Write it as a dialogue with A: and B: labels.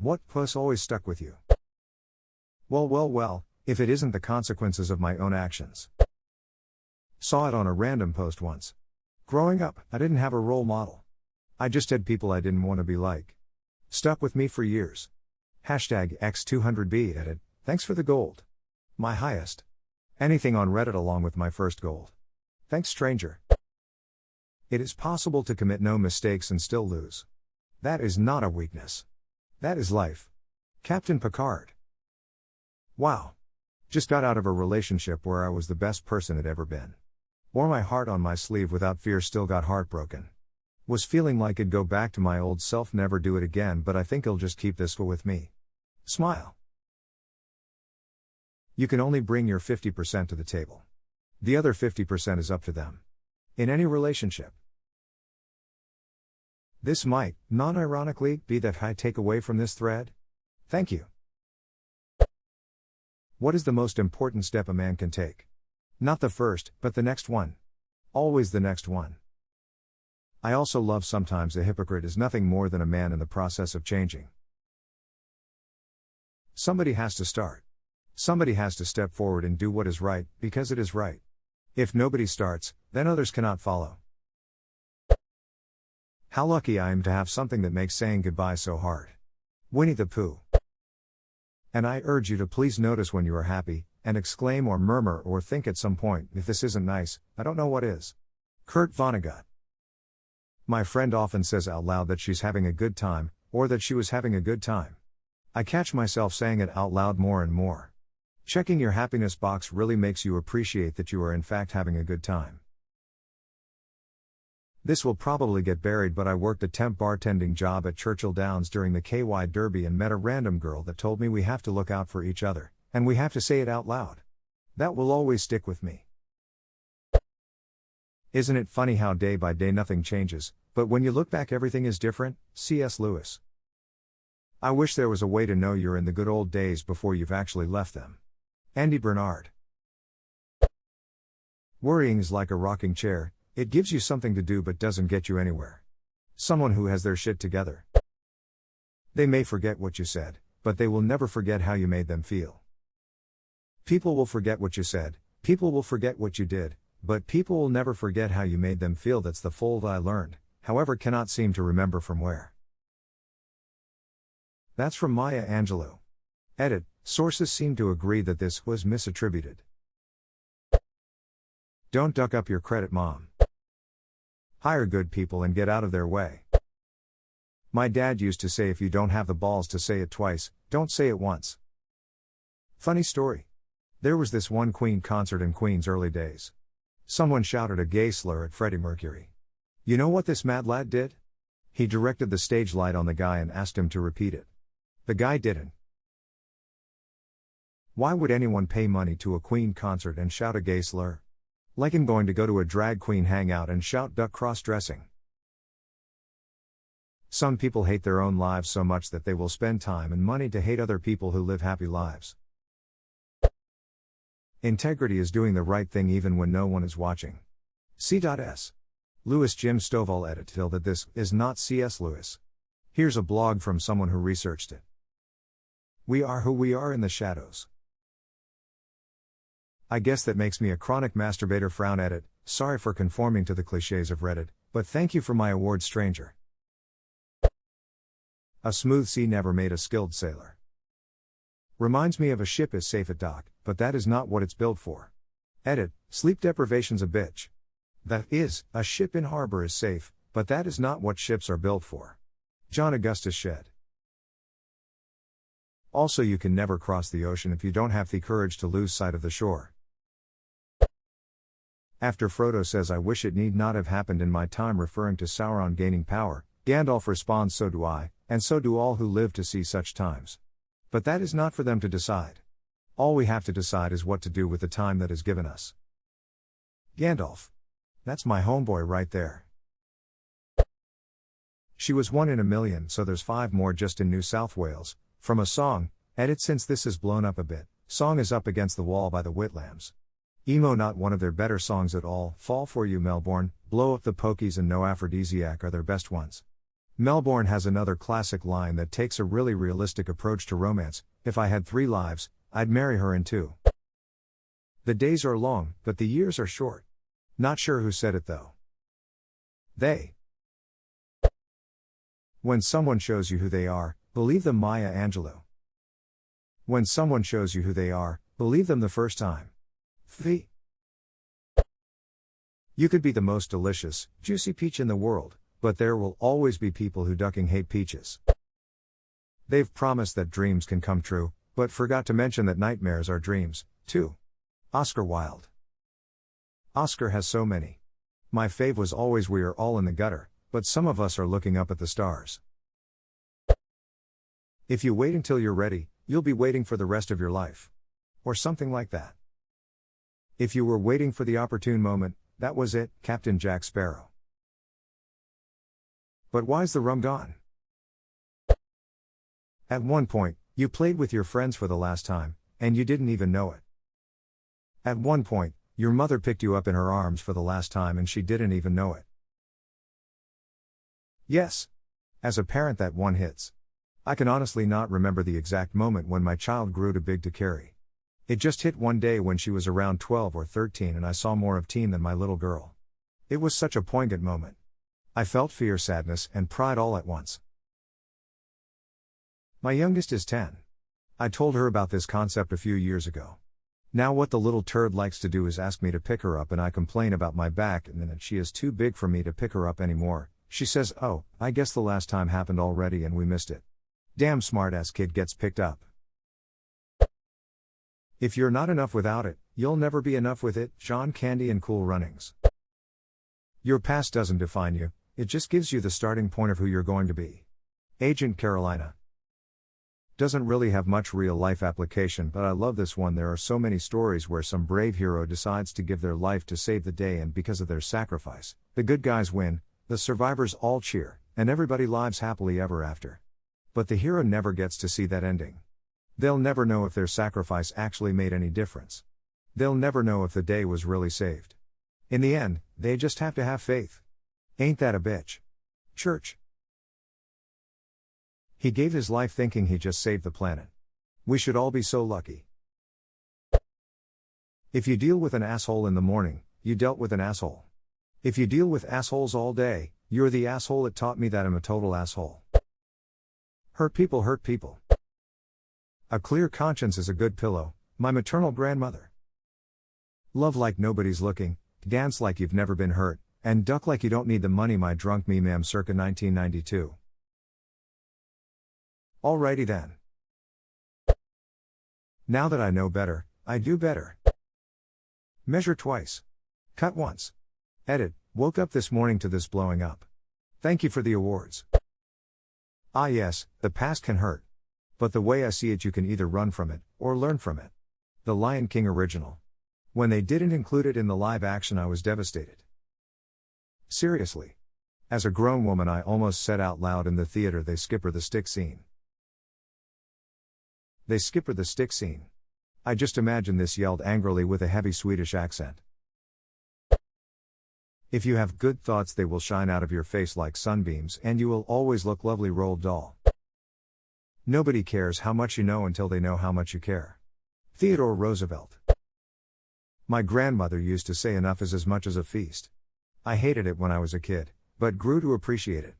A: What post always stuck with you? Well, if it isn't the consequences of my own actions. Saw it on a random post once. Growing up, I didn't have a role model. I just had people I didn't want to be like. Stuck with me for years. Hashtag X200B edit, thanks for the gold. My highest. Anything on Reddit along with my first gold. Thanks stranger. It is possible to commit no mistakes and still lose. That is not a weakness. That is life. Captain Picard. Wow. Just got out of a relationship where I was the best person I'd ever been. Wore my heart on my sleeve without fear, still got heartbroken. Was feeling like I'd go back to my old self, never do it again, but I think I'll just keep this with me. Smile. You can only bring your 50% to the table. The other 50% is up to them. In any relationship. This might, non-ironically, be the high takeaway from this thread. Thank you. What is the most important step a man can take? Not the first, but the next one. Always the next one. I also love sometimes a hypocrite is nothing more than a man in the process of changing. Somebody has to start. Somebody has to step forward and do what is right, because it is right. If nobody starts, then others cannot follow. How lucky I am to have something that makes saying goodbye so hard. Winnie the Pooh. And I urge you to please notice when you are happy, and exclaim or murmur or think at some point, if this isn't nice, I don't know what is. Kurt Vonnegut. My friend often says out loud that she's having a good time, or that she was having a good time. I catch myself saying it out loud more and more. Checking your happiness box really makes you appreciate that you are in fact having a good time. This will probably get buried, but I worked a temp bartending job at Churchill Downs during the KY Derby and met a random girl that told me we have to look out for each other, and we have to say it out loud. That will always stick with me. Isn't it funny how day by day nothing changes, but when you look back everything is different? C.S. Lewis. I wish there was a way to know you're in the good old days before you've actually left them. Andy Bernard. Worrying is like a rocking chair. It gives you something to do but doesn't get you anywhere. Someone who has their shit together. They may forget what you said, but they will never forget how you made them feel. People will forget what you said, people will forget what you did, but people will never forget how you made them feel. That's the fold I learned, however cannot seem to remember from where. That's from Maya Angelou. Edit, sources seem to agree that this was misattributed. Don't duck up your credit, mom. Hire good people and get out of their way. My dad used to say if you don't have the balls to say it twice, don't say it once. Funny story. There was this one Queen concert in Queen's early days. Someone shouted a gay slur at Freddie Mercury. You know what this mad lad did? He directed the stage light on the guy and asked him to repeat it. The guy didn't. Why would anyone pay money to a Queen concert and shout a gay slur? Like him going to go to a drag queen hangout and shout duck cross-dressing. Some people hate their own lives so much that they will spend time and money to hate other people who live happy lives. Integrity is doing the right thing even when no one is watching. C.S. Lewis. Jim Stovall edit till that this is not C.S. Lewis. Here's a blog from someone who researched it. We are who we are in the shadows. I guess that makes me a chronic masturbator. Frown edit, sorry for conforming to the cliches of Reddit, but thank you for my award, stranger. A smooth sea never made a skilled sailor. Reminds me of a ship is safe at dock, but that is not what it's built for. Edit, sleep deprivation's a bitch. That is, a ship in harbor is safe, but that is not what ships are built for. John Augustus Shedd. Also, you can never cross the ocean if you don't have the courage to lose sight of the shore. After Frodo says I wish it need not have happened in my time, referring to Sauron gaining power, Gandalf responds, so do I, and so do all who live to see such times. But that is not for them to decide. All we have to decide is what to do with the time that is given us. Gandalf. That's my homeboy right there. She was 1 in a million, so there's 5 more just in New South Wales. From a song, edit since this is blown up a bit, song is Up Against the Wall by the Whitlams. Emo, not one of their better songs at all. Fall For You Melbourne, Blow Up the Pokies and No Aphrodisiac are their best ones. Melbourne has another classic line that takes a really realistic approach to romance: if I had 3 lives, I'd marry her in 2. The days are long, but the years are short. Not sure who said it though. They. When someone shows you who they are, believe them. Maya Angelou. When someone shows you who they are, believe them the first time. The. You could be the most delicious, juicy peach in the world, but there will always be people who ducking hate peaches. They've promised that dreams can come true, but forgot to mention that nightmares are dreams, too. Oscar Wilde. Oscar has so many. My fave was always we are all in the gutter, but some of us are looking up at the stars. If you wait until you're ready, you'll be waiting for the rest of your life. Or something like that. If you were waiting for the opportune moment, that was it, Captain Jack Sparrow. But why's the rum gone? At one point, you played with your friends for the last time, and you didn't even know it. At one point, your mother picked you up in her arms for the last time and she didn't even know it. Yes. As a parent, that one hits. I can honestly not remember the exact moment when my child grew too big to carry. It just hit one day when she was around 12 or 13 and I saw more of teen than my little girl. It was such a poignant moment. I felt fear, sadness, and pride all at once. My youngest is 10. I told her about this concept a few years ago. Now what the little turd likes to do is ask me to pick her up and I complain about my back and then that she is too big for me to pick her up anymore. She says, "Oh, I guess the last time happened already and we missed it." Damn smart-ass kid gets picked up. If you're not enough without it, you'll never be enough with it. John Candy and Cool Runnings. Your past doesn't define you, it just gives you the starting point of who you're going to be. Agent Carolina. Doesn't really have much real-life application, but I love this one. There are so many stories where some brave hero decides to give their life to save the day, and because of their sacrifice, the good guys win, the survivors all cheer, and everybody lives happily ever after. But the hero never gets to see that ending. They'll never know if their sacrifice actually made any difference. They'll never know if the day was really saved. In the end, they just have to have faith. Ain't that a bitch? Church. He gave his life thinking he just saved the planet. We should all be so lucky. If you deal with an asshole in the morning, you dealt with an asshole. If you deal with assholes all day, you're the asshole. It taught me that I'm a total asshole. Hurt people hurt people. A clear conscience is a good pillow, my maternal grandmother. Love like nobody's looking, dance like you've never been hurt, and duck like you don't need the money, my drunk me ma'am, circa 1992. Alrighty then. Now that I know better, I do better. Measure twice. Cut once. Edit, woke up this morning to this blowing up. Thank you for the awards. Ah yes, the past can hurt. But the way I see it, you can either run from it, or learn from it. The Lion King original. When they didn't include it in the live action, I was devastated. Seriously. As a grown woman, I almost said out loud in the theater, "They skipper the stick scene." They skipper the stick scene. I just imagine this yelled angrily with a heavy Swedish accent. If you have good thoughts, they will shine out of your face like sunbeams, and you will always look lovely. Roald Dahl. Nobody cares how much you know until they know how much you care. Theodore Roosevelt. My grandmother used to say enough is as much as a feast. I hated it when I was a kid, but grew to appreciate it.